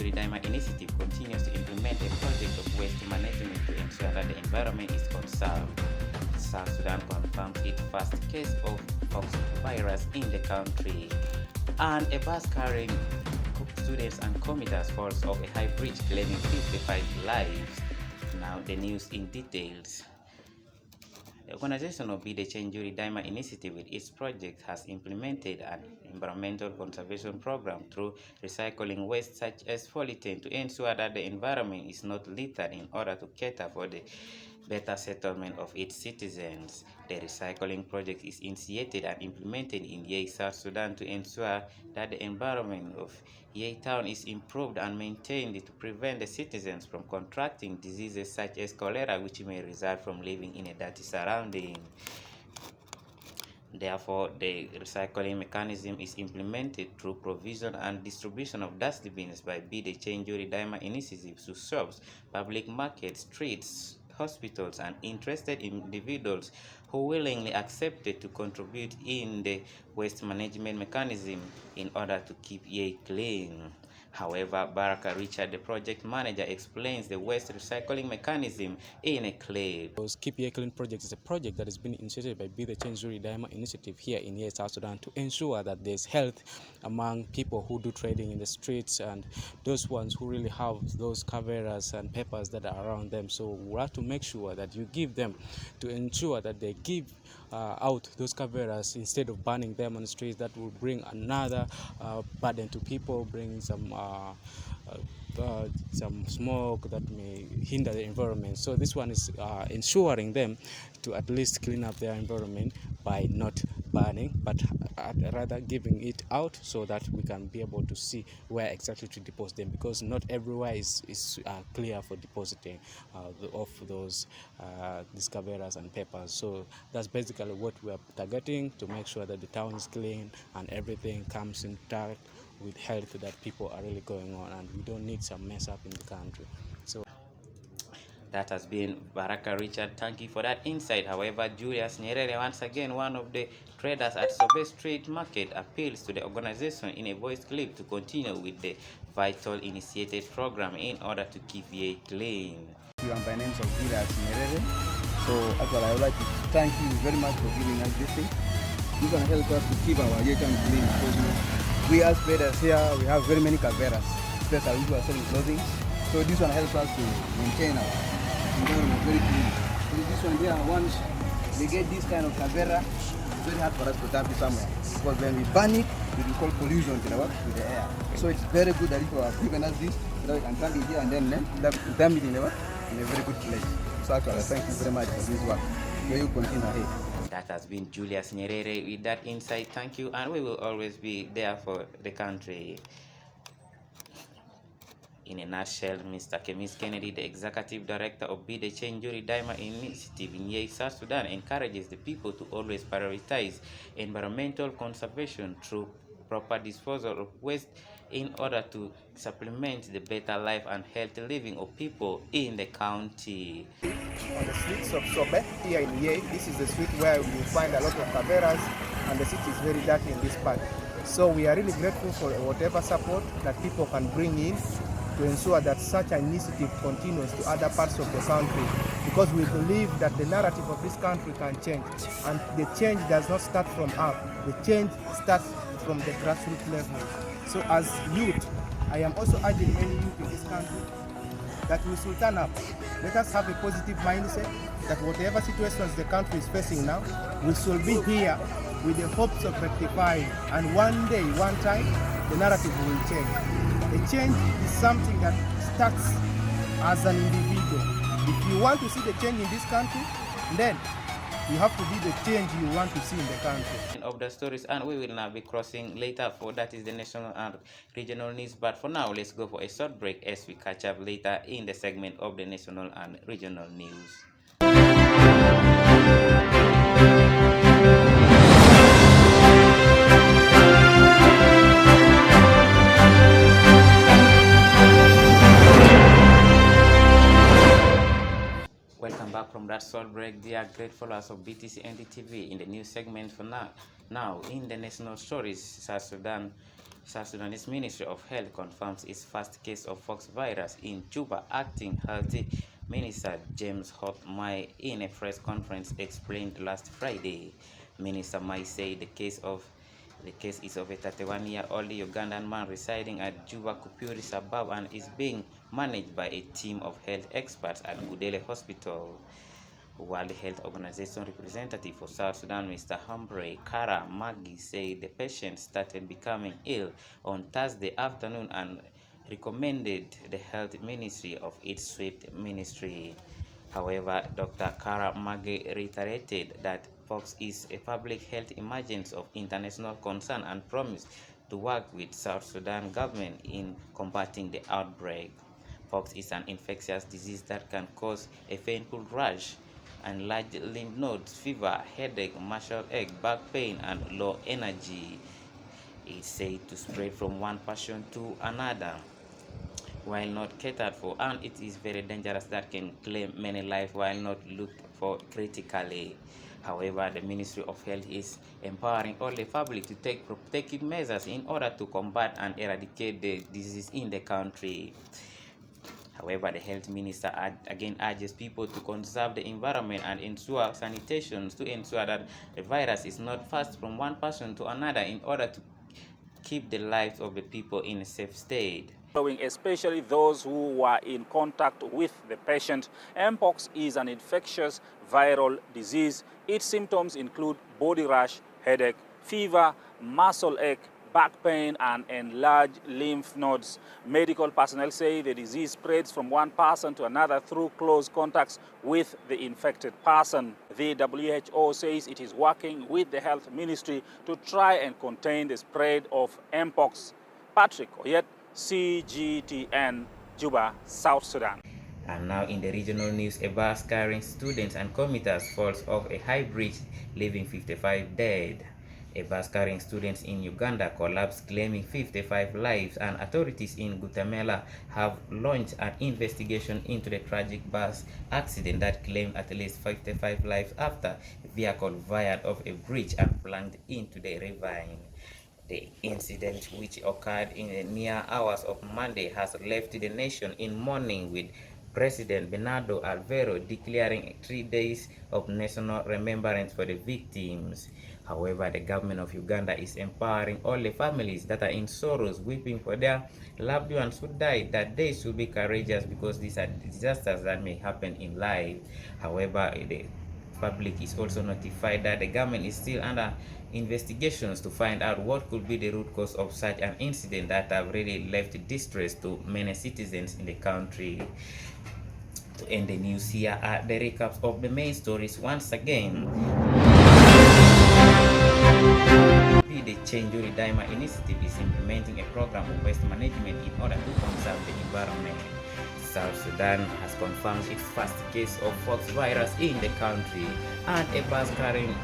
Yuri initiative continues to implement a project of waste management to ensure that the environment is conserved. South Sudan confirms its first case of virus in the country, and a bus carrying students and commuters falls off a high bridge, claiming 55 lives. Now the news in details. The organization of BTC Yei initiative with its project has implemented an environmental conservation program through recycling waste such as polythene to ensure that the environment is not littered in order to cater for the better settlement of its citizens. The recycling project is initiated and implemented in Yei, South Sudan to ensure that the environment of Yei town is improved and maintained to prevent the citizens from contracting diseases such as cholera, which may result from living in a dirty surrounding. Therefore, the recycling mechanism is implemented through provision and distribution of dust bins by BTC Yei initiatives to shops, public markets, streets, hospitals, and interested individuals who willingly accepted to contribute in the waste management mechanism in order to keep Yei clean. However, Baraka Richard, the project manager, explains the waste recycling mechanism in a clip. Keep Yei Clean project is a project that has been initiated by BTC Yei initiative here in Yei, South Sudan, to ensure that there's health among people who do trading in the streets and those ones who really have those caveras and peppers that are around them. So we have to make sure that you give them to ensure that they give out those caveras instead of burning them on the streets. That will bring another burden to people, bring some smoke that may hinder the environment. So this one is ensuring them to at least clean up their environment by not burning, but rather giving it out so that we can be able to see where exactly to deposit them, because not everywhere is clear for depositing of those discoveries and papers. So that's basically what we are targeting, to make sure that the town is clean and everything comes intact with health, that people are really going on, and we don't need some mess up in the country. So that has been Baraka Richard. Thank you for that insight. However, Julius Nyerere, once again one of the traders at Sobe Street Market, appeals to the organization in a voice clip to continue with the vital initiated program in order to keep Yei clean. By names of Julius Nyerere. So actually I would like to thank you very much for giving us this thing. You're going to help us to keep our Yei town clean, because we as traders here, we have very many caveras, especially who are selling clothing. So this one helps us to maintain our environment very clean. So this one here, once we get this kind of cavera, it's very hard for us to dump it somewhere, because when we burn it, it will cause pollution to the air. So it's very good that you have given us this, so that we can dump it here and then dump it in a very good place. So actually, thank you very much for this work. May you continue ahead. That has been Julius Nyerere with that insight. Thank you, and we will always be there for the country. In a nutshell, Mr. Kemis Kennedy, the executive director of BTC Yei initiative in Yei, South Sudan, encourages the people to always prioritize environmental conservation through proper disposal of waste in order to supplement the better life and healthy living of people in the county. On the streets of Sobe here in Yei, this is the street where you find a lot of caveras, and the city is very dirty in this part. So we are really grateful for whatever support that people can bring in to ensure that such an initiative continues to other parts of the country, because we believe that the narrative of this country can change, and the change does not start from up. The change starts from the grassroots level. So as youth, I am also urging many youth in this country that we should turn up. Let us have a positive mindset that whatever situations the country is facing now, we should be here with the hopes of rectifying, and one day, one time, the narrative will change. The change is something that starts as an individual. If you want to see the change in this country, then you have to be the change you want to see in the country. Of the stories, and we will now be crossing later for that is the national and regional news. But for now, let's go for a short break as we catch up later in the segment of the national and regional news. Welcome back from that short break, dear great followers of BTC ND TV, in the news segment for now. Now, in the national stories, South Sudan South Sudanese Ministry of Health confirms its first case of fox virus in Juba. Acting Health Minister James Hope Mai, in a press conference, explained last Friday. Minister Mai said the case is of a 31-year-old Ugandan man residing at Juba Kupuri suburb and is being managed by a team of health experts at Budele Hospital. World Health Organization representative for South Sudan, Mr. Humphrey Kara Magi, said the patient started becoming ill on Thursday afternoon and recommended the health ministry of its swift ministry. However, Dr. Kara Magi reiterated that pox is a public health emergency of international concern and promised to work with South Sudan government in combating the outbreak. Pox is an infectious disease that can cause a painful rash and large lymph nodes, fever, headache, muscle ache, back pain, and low energy. It's said to spread from one person to another. While not catered for, and it is very dangerous, that can claim many lives while not looked for critically. However, the Ministry of Health is empowering all the public to take protective measures in order to combat and eradicate the disease in the country. However, the health minister again urges people to conserve the environment and ensure sanitation to ensure that the virus is not passed from one person to another in order to keep the lives of the people in a safe state. Especially those who were in contact with the patient. Mpox is an infectious viral disease. Its symptoms include body rash, headache, fever, muscle ache, back pain, and enlarged lymph nodes. Medical personnel say the disease spreads from one person to another through close contacts with the infected person. The WHO says it is working with the health ministry to try and contain the spread of Mpox. Patrick Oyet, CGTN, Juba, South Sudan. And now in the regional news, a bus carrying students and commuters falls off a high bridge, leaving 55 dead. A bus carrying students in Uganda collapsed, claiming 55 lives, and authorities in Guatemala have launched an investigation into the tragic bus accident that claimed at least 55 lives after a vehicle veered off a bridge and plunged into the ravine. The incident, which occurred in the near hours of Monday, has left the nation in mourning, with President Bernardo Alvaro declaring 3 days of national remembrance for the victims. However, the government of Uganda is empowering all the families that are in sorrows, weeping for their loved ones who died, that they should be courageous because these are disasters that may happen in life. However, the public is also notified that the government is still under investigations to find out what could be the root cause of such an incident that have really left distress to many citizens in the country. To end the news, here are the recaps of the main stories once again. The Chenjuri Daima initiative is implementing a program of waste management in order to conserve the environment. South Sudan has confirmed its first case of fox virus in the country, and a bus carrying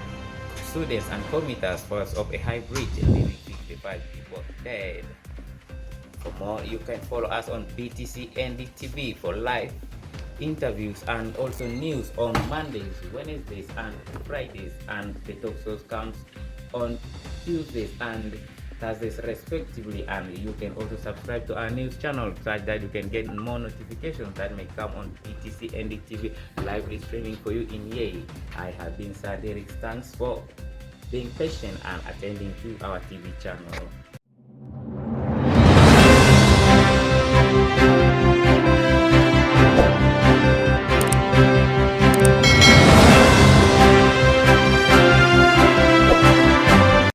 students and commuters falls off a high bridge, leaving 55 people dead. For more, you can follow us on BTC ND TV for live interviews and also news on Mondays, Wednesdays, and Fridays, and the talk shows comes on Tuesdays and Thursdays respectively. And you can also subscribe to our news channel so that you can get more notifications that may come on BTC ND TV live streaming for you in Yei. I have been Sir Derek. Thanks for being patient and attending to our TV channel.